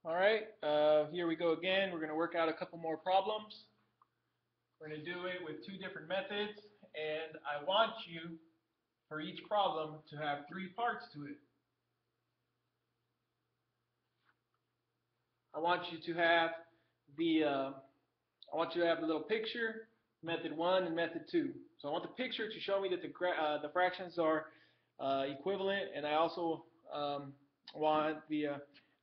All right, here we go again. We're going to work out a couple more problems. We're going to do it with two different methods, and I want you, for each problem, to have three parts to it. I want you to have the little picture, method one and method two. So I want the picture to show me that the fractions are equivalent, and I also want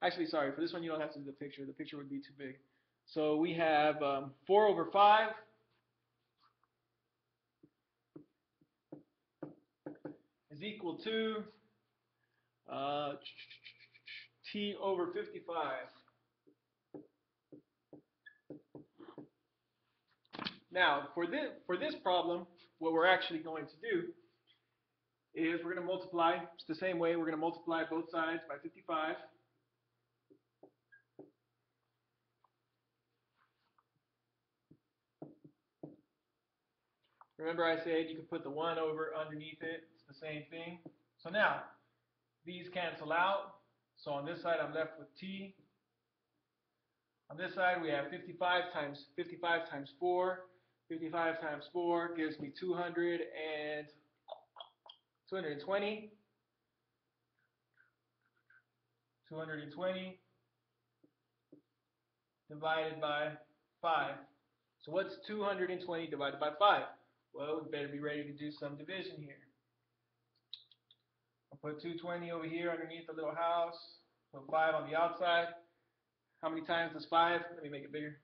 actually, sorry, for this one you don't have to do the picture. The picture would be too big. So we have 4 over 5 is equal to uh, t over 55. Now, for this problem, what we're actually going to do is we're going to multiply. It's the same way. We're going to multiply both sides by 55. Remember I said you could put the 1 over underneath it. It's the same thing. So now, these cancel out. So on this side, I'm left with t. On this side, we have 55 times 4. 55 times 4 gives me 220. 220 divided by 5. So what's 220 divided by 5? Well, we better be ready to do some division here. I'll put 220 over here underneath the little house. Put 5 on the outside. How many times is 5? Let me make it bigger.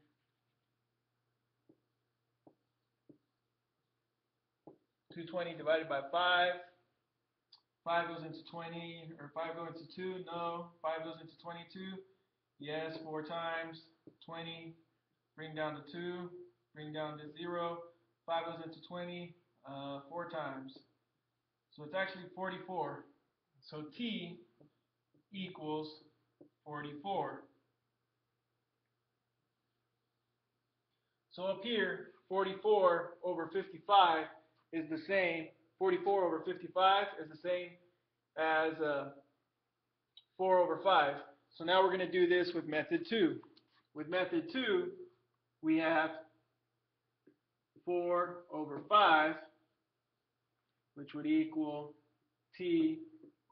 220 divided by 5. 5 goes into 20, or 5 goes into 2. No. 5 goes into 22. Yes, 4 times. 20. Bring down to 2. Bring down to 0. 5 goes into 20 4 times. So it's actually 44. So t equals 44. So up here, 44 over 55 is the same. 44 over 55 is the same as 4 over 5. So now we're going to do this with method 2. With method 2, we have 4 over 5, which would equal t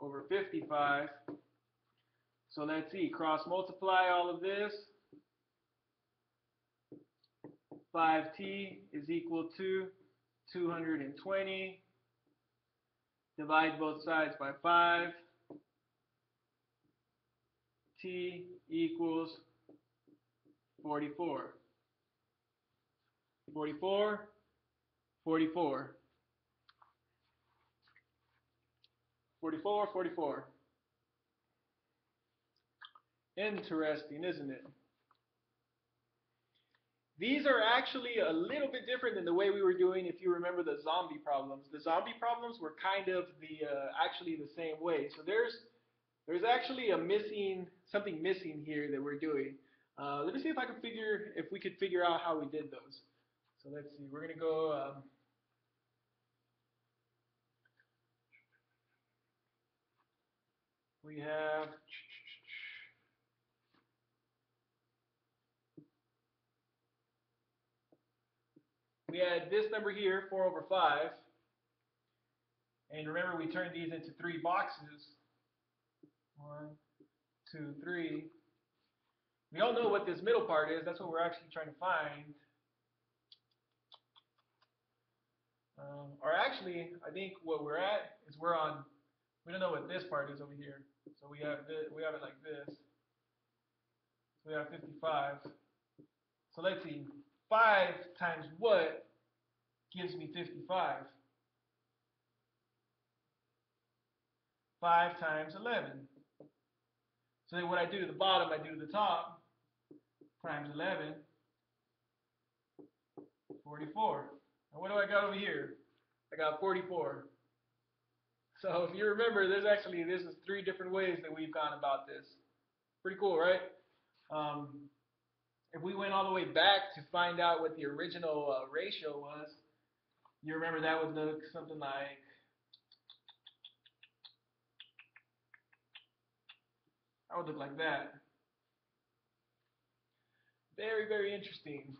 over 55. So let's see, cross multiply all of this. 5t is equal to 220. Divide both sides by 5. T equals 44. 44, 44. 44, 44. Interesting, isn't it? These are actually a little bit different than the way we were doing if you remember the zombie problems. The zombie problems were kind of actually the same way. So there's actually something missing here that we're doing. Let me see if we could figure out how we did those. So let's see. We're gonna go. We have. We had this number here, 4 over 5. And remember, we turned these into 3 boxes. 1, 2, 3. We all know what this middle part is. That's what we're actually trying to find. Or actually, I think what we're at is we don't know what this part is over here. So we have it like this. So we have 55. So let's see. 5 times what gives me 55? 5 times 11. So then what I do to the bottom, I do to the top. Times 11, 44. And what do I got over here? I got 44. So if you remember, this is 3 different ways that we've gone about this. Pretty cool, right? If we went all the way back to find out what the original ratio was, you remember that would look something like, that. Very, very interesting.